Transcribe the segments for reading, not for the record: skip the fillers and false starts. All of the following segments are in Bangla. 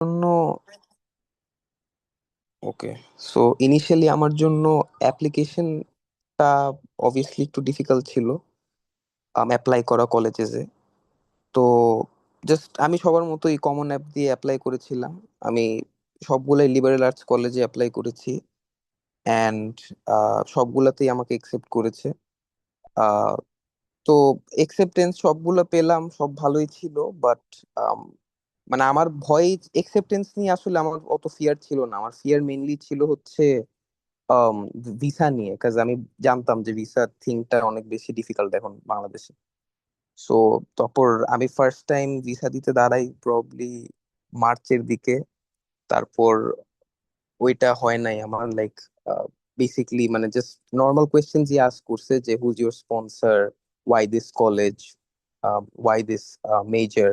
জন্য ওকে। সো ইনিশিয়ালি আমার জন্য অ্যাপ্লিকেশনটা অবভিয়াসলি একটু ডিফিকাল্ট ছিল অ্যাপ্লাই করা কলেজেসে। তো জাস্ট আমি সবার মতোই কমন অ্যাপ দিয়ে অ্যাপ্লাই করেছিলাম। আমি সবগুলাই লিবারেল আর্টস কলেজে অ্যাপ্লাই করেছি, অ্যান্ড সবগুলাতেই আমাকে একসেপ্ট করেছে। আহ, তো একসেপ্টেন্স সবগুলো পেলাম, সব ভালোই ছিল। বাট মানে আমার ভয়, একসেপ্টেন্স নিয়ে আসলে আমার অত ফিয়ার ছিল না। আমার ফিয়ার মেইনলি ছিল হচ্ছে ভিসা নিয়ে, কাজ আমি জানতাম যে ভিসা থিংটা অনেক বেশি ডিফিকাল্ট এখন বাংলাদেশে। সো তারপর আমি ফার্স্ট টাইম ভিসা দিতে দাঁড়াই প্রবলি মার্চের দিকে। তারপর ওইটা হয় নাই আমার, লাইক বেসিকলি মানে জাস্ট নর্মাল কোয়েশ্চেন যে আস্ক করছে যে who's your sponsor, why this college, why this major,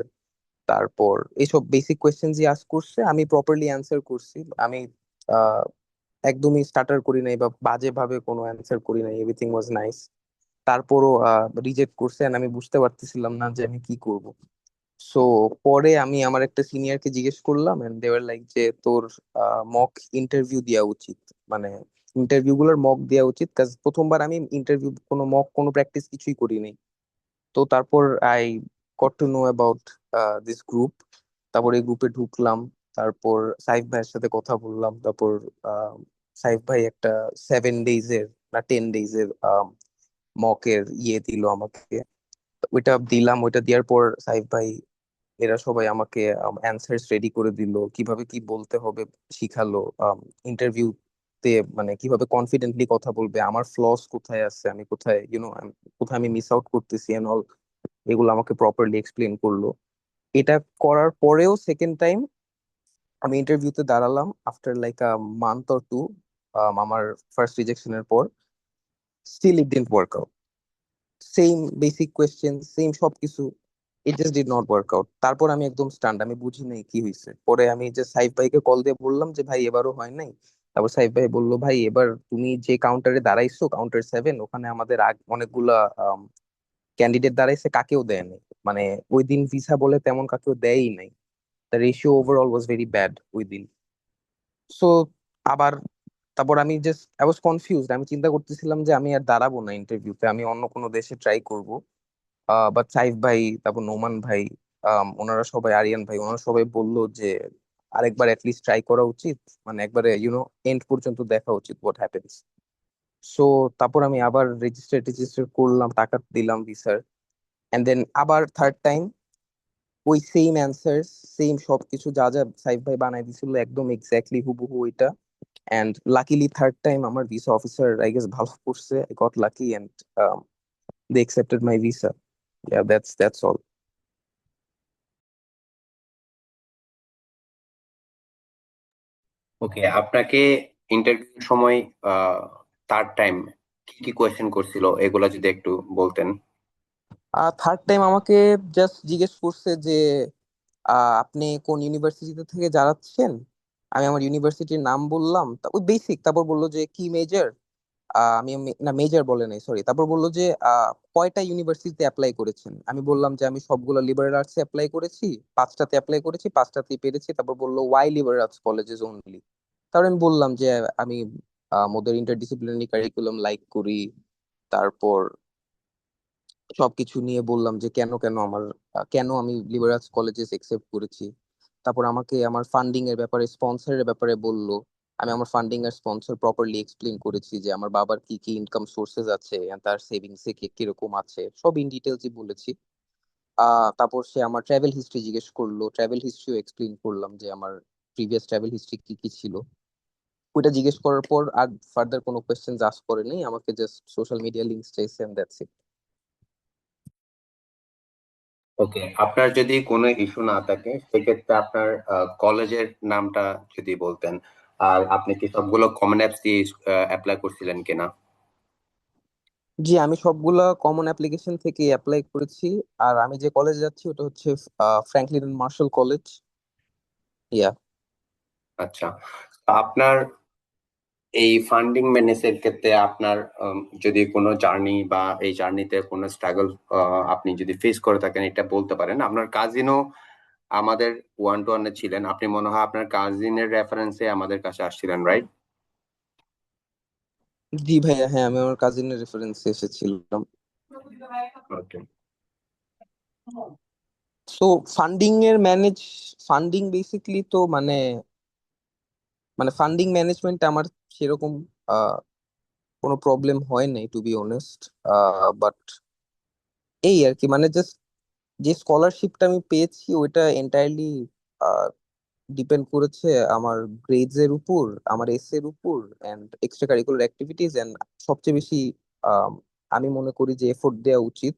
তারপর এইসব বেসিক কোয়েশ্চেন যে আস্ক করছে আমি প্রপারলি অ্যান্সার করছি। আমি আহ, একদমই স্টার্টার করি নাই বা বাজে ভাবে কোনো অ্যান্সার করি নাই, এভরিথিং ওয়াজ নাইস। তারপরও রিজেক্ট করছে and আমি বুঝতে পারতেছিলাম না যে আমি কি করব। সো পরে আমি আমার একটা সিনিয়রকে জিজ্ঞেস করলাম এন্ড দে ওয়ার লাইক যে তোর মক ইন্টারভিউ দেওয়া উচিত, মানে ইন্টারভিউ গুলোর মক দেওয়া উচিত, কাজ প্রথমবার আমি ইন্টারভিউ কোনো মক কোনো প্র্যাকটিস কিছুই করিনি। তো তারপর I got to know about this group. তারপর এই গ্রুপে ঢুকলাম। তারপর সাইফ ভাইয়ের সাথে কথা বললাম। তারপর আহ, সাইফ ভাই একটা 7 ডেজ এর না 10 ডেজ এর মকের ইয়ে দিল আমাকে। ওইটা দিলাম, ওইটা দেওয়ার পর সাইফ ভাই এরা সবাই আমাকে অ্যান্সার্স রেডি করে দিল, কিভাবে কি বলতে হবে শিখালো। ইন্টারভিউতে মানে কিভাবে কনফিডেন্টলি কথা বলবে, আমার ফ্লস কোথায় আছে, আমি কোথায় কোথায় আমি মিস আউট করতেছি এন্ড অল, এগুলো আমাকে প্রপারলি এক্সপ্লেন করলো। এটা করার পরেও সেকেন্ড টাইম আমি ইন্টারভিউতে দাঁড়ালাম after like a month or two, আমার ফার্স্ট রিজেকশনের পর। Still it didn't work out. Same basic question, same সবকিছু, it just did not work out. তারপর আমি একদম স্টান্ড, আমি বুঝি নাই কি হয়েছে। পরে আমি যে সাইফ ভাইকে কল দিয়ে বললাম যে ভাই এবারও হয় নাই। তারপর সাইফ ভাই বললো ভাই এবার তুমি যে কাউন্টারে দাঁড়াইছো, কাউন্টার 7, ওখানে আমাদের অনেকগুলা ক্যান্ডিডেট দাঁড়াইছে, কাকেও দেয়নি। মানে ওই দিন ভিসা বলে তেমন কাকেও দেয়ই নাই। The ratio overall was very bad ওই দিন। সো আবার তারপর আমি জাস্ট আই ওয়াজ কনফিউজড। আমি চিন্তা করতেছিলাম যে আমি আর দাঁড়াবো না ইন্টারভিউতে, আমি অন্য কোনো দেশে ট্রাই করব। বাট সাইফ ভাই, তারপর নোমান ভাই, ওনারা সবাই, আরিয়ান ভাই, ওনারা সবাই বললো যে আরেকবার অ্যাটলিস্ট ট্রাই করা উচিত, মানে একবারে এন্ড পর্যন্ত দেখা উচিত হোয়াট হ্যাপেন্স। সো তারপর আমি আবার রেজিস্টার টেজিস্টার করলাম, টাকা দিলাম ভিসার, এন্ড দেন আবার থার্ড টাইম ওই সেম অ্যান্সার, সেম সবকিছু যা যা সাইফ ভাই বানাই দিছিল একদম এক্স্যাক্টলি হুবহু ওইটা। এন্ড লাকিলি থার্ড টাইম আমার ভিসা অফিসার আই গেস ভালো করছে, I got lucky and they accepted my visa. Yeah, that's all. Okay, আপনাকে ইন্টারভিউর সময় আহ থার্ড টাইম কি কি কোয়েশ্চেন করছিল এগুলা যদি একটু বলতেন। থার্ড টাইম আমাকে জাস্ট জিজ্ঞেস করছে যে আপনি কোন ইউনিভার্সিটিতে থেকে যাচ্ছেন। আমি আমার ইউনিভার্সিটির নাম বললাম, ওই বেসিক। তারপর বললো যে কি মেজর, না মেজর বলে নাই, সরি। তারপর বললো যে কয়টা ইউনিভার্সিটিতে অ্যাপ্লাই করেছেন। আমি বললাম যে আমি সবগুলো লিবারেল আর্টসে অ্যাপ্লাই করেছি, 5টাতে অ্যাপ্লাই করেছি, 5টাতেই পেরেছি। তারপর বললো why liberal arts colleges only. তারপর আমি বললাম যে আমি ওদের ইন্টারডিসিপ্লিনারি কারিকুলাম লাইক করি। তারপর সবকিছু নিয়ে বললাম যে কেন কেন আমার কেন আমি লিবারাল কলেজেস একসেপ্ট করেছি। তারপর আমাকে আমার ফান্ডিং এর ব্যাপারে, স্পন্সরের ব্যাপারে বললো। আমি আমার ফান্ডিং আর স্পন্সর প্রপারলি এক্সপ্লেন করেছি যে আমার বাবার কি কি ইনকাম সোর্সেস আছে and তার সেভিংস এ কিরকম আছে, সব ইন ডিটেলসই বলেছি। তারপর সে আমার ট্রাভেল হিস্ট্রি জিজ্ঞেস করলো, ট্রাভেল হিস্ট্রিও এক্সপ্লেন করলাম যে আমার প্রিভিয়াস ট্রাভেল হিস্ট্রি কি কি ছিল। ওইটা জিজ্ঞেস করার পর আর ফার্দার কোনো কোয়েশ্চেন আস্ক করে নেই আমাকে, জাস্ট সোশ্যাল মিডিয়া লিঙ্কস চাইছে and that's it. ওকে, আপনার যদি কোনো ইস্যু না থাকে সেক্ষেত্রে আপনার কলেজের নামটা যদি বলতেন, আর আপনি কি সবগুলো কমন অ্যাপস দিয়ে অ্যাপ্লাই করছিলেন কিনা। জি, আমি সবগুলা কমন অ্যাপ্লিকেশন থেকে অ্যাপ্লাই করেছি। আর আমি যে কলেজে যাচ্ছি ওটা হচ্ছে ফ্র্যাঙ্কলিন এন্ড মার্শাল কলেজ। ইয়া। আচ্ছা, তো আপনার এই ফান্ডিং ম্যানেজের ক্ষেত্রে আপনার যদি কোনো জার্নি বা এই জার্নিতে কোনো স্ট্রাগল আপনি যদি ফেস করে থাকেন এটা বলতে পারেন। আপনার কাজিনও আমাদের 1-to-1 ছিলেন, আপনি মনে হয় আপনার কাজিনের রেফারেন্সে আমাদের কাছে আসছিলেন, রাইট? জি ভাইয়া, হ্যাঁ আমি আমার কাজিনের রেফারেন্সে এসেছিলাম। ওকে। সো ফান্ডিং বেসিকলি তো মানে মানে ফান্ডিং ম্যানেজমেন্ট আমার সেরকম আহ, কোনো প্রবলেম হয় নাই টু বি অনেস্ট। বাট এই আর কি, মানে জাস্ট যে স্কলারশিপটা আমি পেয়েছি ওইটা এন্টায়ারলি ডিপেন্ড করেছে আমার গ্রেডস এর উপর, আমার এস এর উপর, and extracurricular activities, and সবচেয়ে বেশি আম, আমি মনে করি যে এফোর্ট দেওয়া উচিত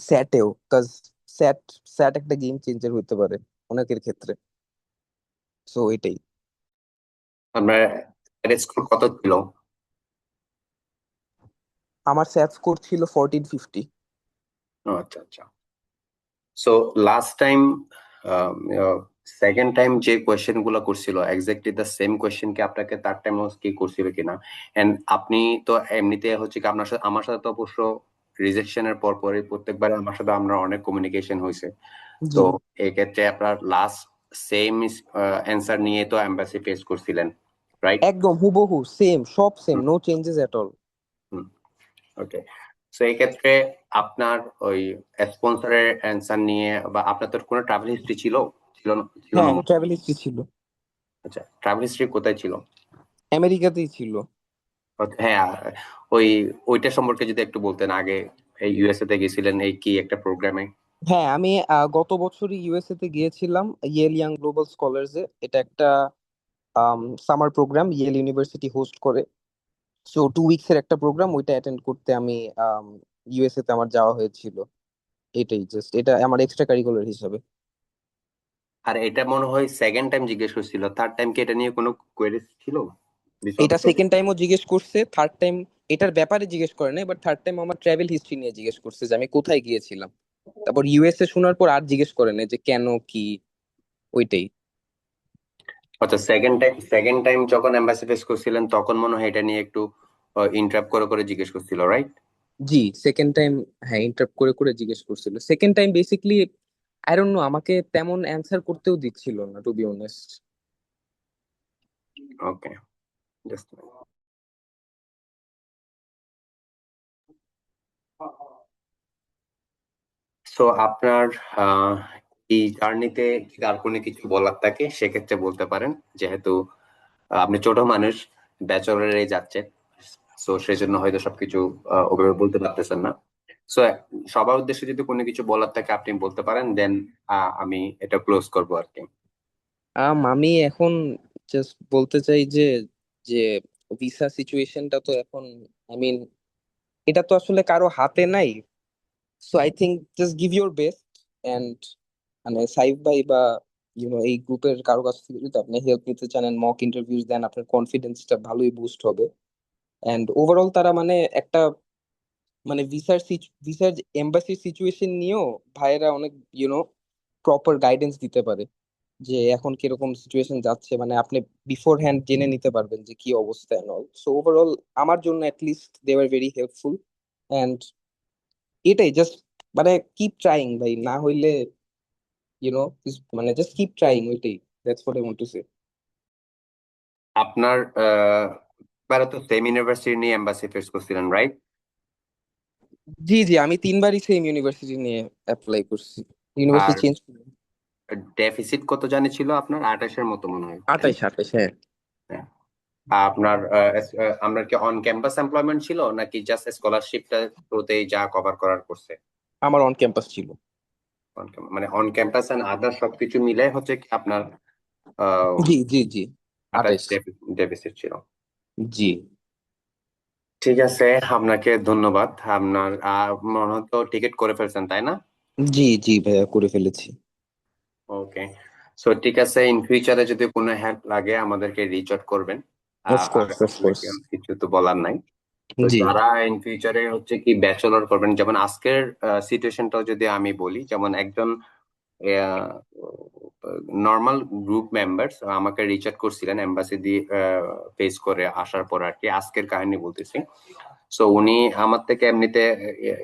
স্যাটেও, কাজ স্যাট স্যাট একটা গেম চেঞ্জার হতে পারে অনেকের ক্ষেত্রে। সো এটাই। আপনার স্কোর কত ছিল? আমার স্যাট স্কোর ছিল 1450। ও আচ্ছা আচ্ছা। So last time, second time যে কোয়েশ্চেন গুলো করছিল এক্স্যাক্টলি দ্য সেম কোয়েশ্চেন কি আপনাকে তার টাইম কি করছিল কিনা? এন্ড আপনি তো এমনিতে হচ্ছে কি আপনার সাথে আমার সাথে তো অবশ্য রিজেকশনের পর পরই প্রত্যেকবার আমার সাথে আমরা অনেক কমিউনিকেশন হয়েছে। জি, তো এই ক্ষেত্রে আপনার লাস্ট সেম অ্যান্সার নিয়ে তো এম্বাসি ফেস করছিলেন, রাইট? একদম হুবহু সেম, সব same, no changes at all. Okay. So এই ক্ষেত্রে আপনার ওই স্পন্সরের অ্যান্সার নিয়ে বা আপনার তো কোনো ট্রাভেল হিস্ট্রি ছিল ছিল না ছিল না হ্যাঁ, মনে হয়। ট্রাভেল হিস্ট্রি ছিল। আচ্ছা, ট্রাভেল হিস্ট্রি কোথায় ছিল? আমেরিকাতেই ছিল। হ্যাঁ, ওই ওইটা সম্পর্কে যদি একটু বলতেন। আগে এই ইউএসএ তে গেছিলেন এই কি একটা প্রোগ্রামে? হ্যাঁ, আমি গত বছরই ইউএসএ তে গিয়েছিলাম, ইয়েল ইয়াং গ্লোবাল স্কলার্স এ। এটা একটা summer program Yale university host করে। সো 2 উইকস এর একটা প্রোগ্রাম, ওইটা অ্যাটেন্ড করতে আমি ইউএসএ তে আমার যাওয়া হয়েছিল। এটাই জাস্ট, এটা আমার এক্সট্রা কারিকুলার হিসাবে। আর এটা মনে হয় সেকেন্ড টাইম জিজ্ঞেস করছিল, থার্ড টাইম কি এটা নিয়ে কোনো কোয়েরিজ ছিল ভিসা এটা অফিসে? সেকেন্ড টাইমও জিজ্ঞেস করছে, থার্ড টাইম এটার ব্যাপারে জিজ্ঞেস করে নাই, বাট থার্ড টাইম আমার ট্রাভেল হিস্ট্রি নিয়ে জিজ্ঞেস করছে যে আমি কোথায় গিয়েছিলাম। তারপর ইউএসএ শোনার পর আর জিজ্ঞেস করে না যে কেন কি, ওইটাই। আচ্ছা, সেকেন্ড টাইম যখন এম্বাসি ফেস করছিলেন তখন মনে হয় এটা নিয়ে একটু ইন্টারাপ্ট করে করে জিজ্ঞেস করছিল, রাইট? জি, সেকেন্ড টাইম, হ্যাঁ ইন্টারাপ্ট করে করে জিজ্ঞেস করছিল। Second time basically I don't know, আমাকে তেমন অ্যান্সার করতেও দিচ্ছিল না to be honest. Okay, just. So আপনার আহ, এই জার্নিতে আর কোনো কিছু বলার থাকে সেক্ষেত্রে বলতে পারেন, যেহেতু আপনি ছোট মানুষ, ব্যাচেলরে যাচ্ছেন। সো সেজন্য হয়তো সবকিছু ওভাবে বলতে পারতেছেন না। সো সবার উদ্দেশ্যে যদি কোনো কিছু বলার থাকে আপনি বলতে পারেন, দেন আমি এটা ক্লোজ করবো আর কি। আমি এখন জাস্ট বলতে চাই যে যে ভিসা সিচুয়েশনটা তো এখন, আই মিন, এটা তো আসলে কারো হাতে নাই। So I think just give your best, and মানে সাইফ ভাই বা এই গ্রুপের কারো কাছ থেকে যদি আপনি হেল্প নিতে চান মক ইন্টারভিউজ দেন, আপনার কনফিডেন্সটা ভালোই বুস্ট হবে। এন্ড ওভারঅল তারা মানে একটা মানে ভিসার এম্বাসি সিচুয়েশন নিয়েও ভাইয়েরা অনেক প্রপার গাইডেন্স দিতে পারে যে এখন কিরকম সিচুয়েশন যাচ্ছে, মানে আপনি বিফোর হ্যান্ড জেনে নিতে পারবেন যে কি অবস্থা এন্ড অল। সো ওভারঅল আমার জন্য list they are very helpful. And এটাই জাস্ট, মানে কিপ ট্রাইং ভাই, না হইলে ইউনো মানে জাস্ট কিপ ট্রাইং, ওইটাই। That's what I want to say. আপনার এবারে তো সেম ইউনিভার্সিটি নিয়ে এম্বাসি ফেস করছিলেন, রাইট? জি জি, আমি 3বারই সেম ইউনিভার্সিটি নিয়ে অ্যাপ্লাই করছি, ইউনিভার্সিটি আর চেঞ্জ করি। ডেফিসিট কত জানি ছিল আপনার? 28-এর মতো মনে হয়। 28 28, হ্যাঁ। হ্যাঁ। আপনার আপনার কি অন ক্যাম্পাস এমপ্লয়মেন্ট ছিল নাকি জাস্ট স্কলারশিপটা থ্রুতেই যা কভার করার করছে? আমার অন ক্যাম্পাস ছিল। মানে অন ক্যাম্পাস এন্ড আদার সবকিছু মিলে হচ্ছে কি আপনার আহ জি জি জি, 28 28। ডেফিসিট ছিল। জি ঠিক আছে, আপনাকে ধন্যবাদ। আপনার মনে হয় তো টিকিট করে ফেলছেন, তাই না? জি জি ভাইয়া, করে ফেলেছি। ওকে। সো ঠিক আছে, ইন ফিউচারে যদি কোনো হেল্প লাগে আমাদেরকে রিচ আউট করবেন। আর অফকোর্স অফকোর্স। আপনাকে কিছু তো বলার নাই। তো জি যারা ইন ফিউচারে হচ্ছে কি ব্যাচেলর করবেন, যেমন আজকের সিচুয়েশনটাও যদি আমি বলি, যেমন একজন নর্মাল গ্রুপ মেম্বার্স আমাকে রিচ আউট করছিলেন এম্বাসি দিয়ে ফেস করে আসার পর আর কি, আজকের কাহিনী বলতেছি। সো উনি আমার থেকে এমনিতে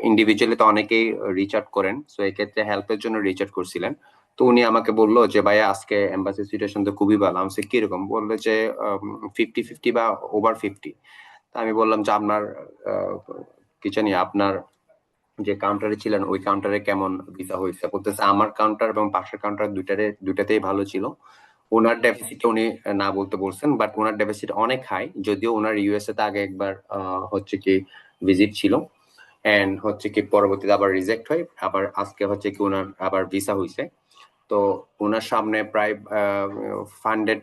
ইন্ডিভিজুয়ালি তো অনেকেই রিচ আউট করেন, সো এক্ষেত্রে হেল্পের জন্য রিচ আউট করছিলেন। তো উনি আমাকে বললো যে ভাইয়া আজকে এম্বাসি সিচুয়েশন তো খুবই ভালো। আমি বলছি, কিরকম? বললো যে 50-50 বা ওভার 50। আমি বললাম যে আপনার আহ, কি জানি আপনার যে কাউন্টারে ছিলেন ওই কাউন্টারে কেমন ভিসা হয়েছে? বলতেছে আমার কাউন্টার এবং পাশের কাউন্টার দুইটাতেই ভালো ছিল। ওনার ডেফিসিট উনি না বলতে বলছেন, বাট ওনার ডেফিসিট অনেক হাই, যদিও ওনার ইউএসএ তে আগে একবার হচ্ছে কি ভিজিট ছিল, এন্ড হচ্ছে কি পরবর্তীতে আবার রিজেক্ট হয়, আবার আজকে হচ্ছে কি ওনার আবার ভিসা হয়েছে। তো ওনার সামনে প্রায় ফান্ডেড,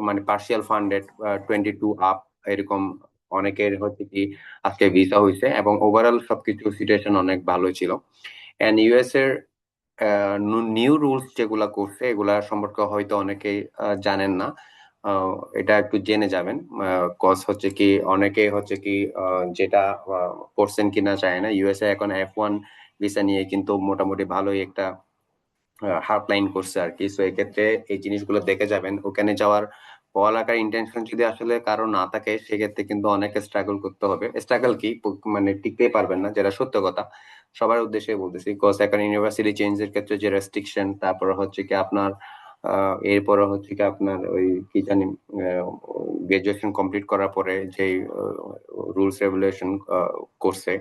মানে পার্শিয়াল ফান্ডেড 22 আপ, এরকম অনেকের হচ্ছে কি আজকে ভিসা হয়েছে, এবং ওভারঅল সবকিছু সিচুয়েশন অনেক ভালো ছিল। এন্ড ইউএস এর নিউ রুলস যেগুলা করছে এগুলা সম্পর্কে হয়তো অনেকেই জানেন না। আহ, এটা একটু জেনে যাবেন। কজ হচ্ছে কি অনেকে হচ্ছে কি যেটা করছেন কিনা চায় না, ইউএসএ এখন F1 ভিসা নিয়ে কিন্তু মোটামুটি ভালোই একটা হার্ডলাইন করছে আর কি। সো এক্ষেত্রে এই জিনিসগুলো দেখে যাবেন। ওখানে যাওয়ার পড়ালেখার ইন্টেনশন যদি আসলে কারো না থাকে, সেক্ষেত্রে কিন্তু অনেকে স্ট্রাগল করতে হবে। স্ট্রাগল কি, মানে টিকতেই পারবেন না, যেটা সত্য কথা। সবার উদ্দেশ্যে বলতেছি, বিকজ এখন ইউনিভার্সিটি চেঞ্জের ক্ষেত্রে যে রেস্ট্রিকশন, তারপরে হচ্ছে কি আপনার এরপরে হচ্ছে কি আপনার ওই কি জানি গ্রাজুয়েশন কমপ্লিট করার পরে যে রুলস রেগুলেশন করছে,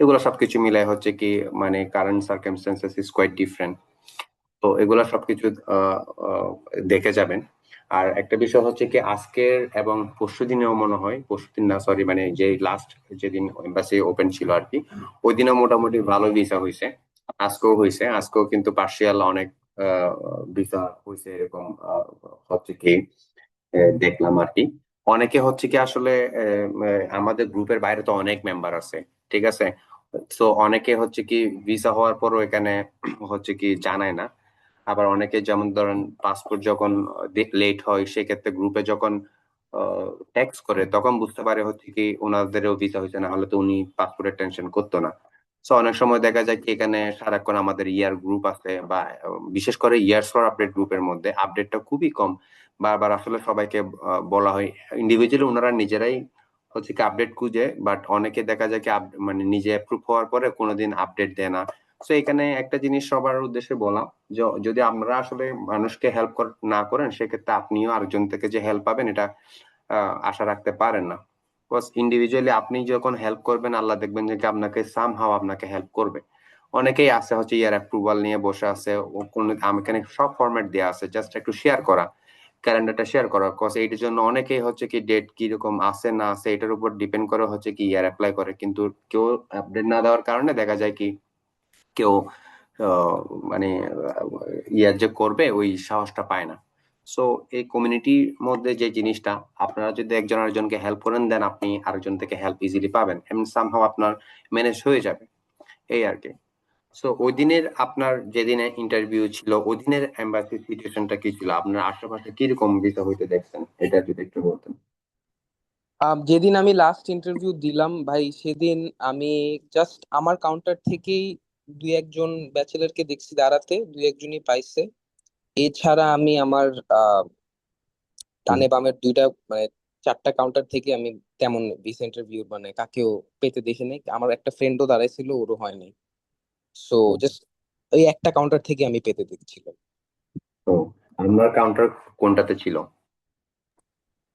এগুলো সবকিছু মিলাই হচ্ছে কি মানে current circumstances is quite different. তো এগুলা সবকিছু আহ, আহ, দেখে যাবেন। আর একটা বিষয় হচ্ছে কি আজকের এবং পরশু দিনেও মনে হয়, পরশু দিন না সরি, মানে যে লাস্ট যেদিন এম্বাসি ওপেন ছিল আর কি, ওই দিনও মোটামুটি ভালো ভিসা হয়েছে। আজকেও হয়েছে, আজকেও কিন্তু পার্শিয়াল অনেক ভিসা হয়েছে এরকম হচ্ছে কি দেখলাম আর কি। অনেকে হচ্ছে কি আসলে আমাদের গ্রুপের বাইরে তো অনেক মেম্বার আছে, ঠিক আছে। তো অনেকে হচ্ছে কি ভিসা হওয়ার পরও এখানে হচ্ছে কি জানায় না। আবার অনেকে যেমন ধরেন পাসপোর্ট যখন লেট হয়, সেক্ষেত্রে গ্রুপে যখন টেক্সট করে তখন বুঝতে পারে হচ্ছে কি ওনাদেরও ভিসা হয়েছে, না হলে তো উনি পাসপোর্টের টেনশন করতো না। তো অনেক সময় দেখা যায় কি এখানে সারাক্ষণ আমাদের ইয়ার গ্রুপ আছে, বা বিশেষ করে ইয়ার্স ফর আপডেট গ্রুপের মধ্যে আপডেটটা খুবই কম। বারবার আসলে সবাইকে বলা হয়, ইন্ডিভিজুয়ালি ওনারা নিজেরাই হচ্ছে কি আপডেট খুঁজে, বাট অনেকে দেখা যায় কি মানে নিজে অ্যাপ্রুভ হওয়ার পরে কোনোদিন আপডেট দেয় না। তো এখানে একটা জিনিস সবার উদ্দেশ্যে বলা, যদি আপনারা আসলে মানুষকে হেল্প না করেন, সেক্ষেত্রে আপনিও আরেকজন থেকে যে হেল্প পাবেন এটা আশা রাখতে পারেন না। বিকজ ইন্ডিভিজুয়ালি আপনি যখন হেল্প করবেন, আল্লাহ দেখবেন যে কি আপনাকে সামহাও আপনাকে হেল্প করবে। অনেকেই আছে হচ্ছে ইয়ার অ্যাপ্রুভাল নিয়ে বসে আছে, ও কোন আমি এখানে সব ফরম্যাট দেওয়া আছে, জাস্ট একটু শেয়ার করা, ক্যালেন্ডারটা শেয়ার করা। কজ এইটার জন্য অনেকেই হচ্ছে কি ডেট কিরকম আছে না আছে এটার উপর ডিপেন্ড করে হচ্ছে কি ইয়ার অ্যাপ্লাই করে, কিন্তু কেউ আপডেট না দেওয়ার কারণে দেখা যায় কি কেউ আহ, মানে ইয়ার যে করবে ওই সাহসটা পায় না। সো এই কমিউনিটির মধ্যে যে জিনিসটা, আপনারা যদি একজন আরেকজনকে হেল্প করেন, দেন আপনি আরেকজন থেকে হেল্প ইজিলি পাবেন, এমন সামহাও আপনার ম্যানেজ হয়ে যাবে, এই আর কি। সো ওই দিনের আপনার যেদিনে ইন্টারভিউ ছিল, ওই দিনের এম্বাসি সিচুয়েশনটা কি ছিল? আপনার আশেপাশে কিরকম ভিসা হইতে দেখছেন, এটা যদি একটু বলতেন। যেদিন আমি লাস্ট ইন্টারভিউ দিলাম ভাই, সেদিন আমি জাস্ট আমার কাউন্টার থেকেই দুই একজন ব্যাচেলারকে দেখছি দাঁড়াতে, দুই একজনই পাইছে। এছাড়া আমি আমার হুম। ডানে বামের দুইটা মানে চারটা কাউন্টার থেকে আমি তেমন ভিসা ইন্টারভিউ মানে কাকেও পেতে দেখি নাই। আমার একটা ফ্রেন্ডও দাঁড়াইছিল, ওরও হয়নি। সো জাস্ট ওই একটা কাউন্টার থেকে আমি পেতে দেখছিলাম। তো আপনার কাউন্টার কোনটাতে ছিল?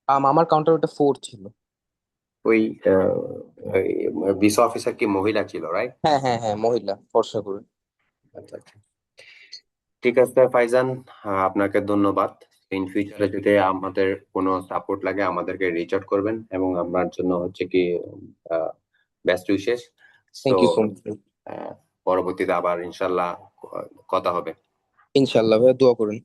আমার কাউন্টার ওটা 4 ছিল। ওই ভিসা অফিসার কি মহিলা ছিল, রাইট? হ্যাঁ হ্যাঁ হ্যাঁ, মহিলা, ফর্সা করে। আচ্ছা আচ্ছা। ঠিক আছে ফাইজান, আপনাকে ধন্যবাদ। ইন ফিউচারে যদি আমাদের কোনো সাপোর্ট লাগে আমাদেরকে রিচ আউট করবেন, এবং আপনার জন্য হচ্ছে কি best wishes. So thank you so much. পরবর্তীতে আবার ইনশাল্লাহ কথা হবে। ইনশাল্লাহ ভাই, দোয়া করুন।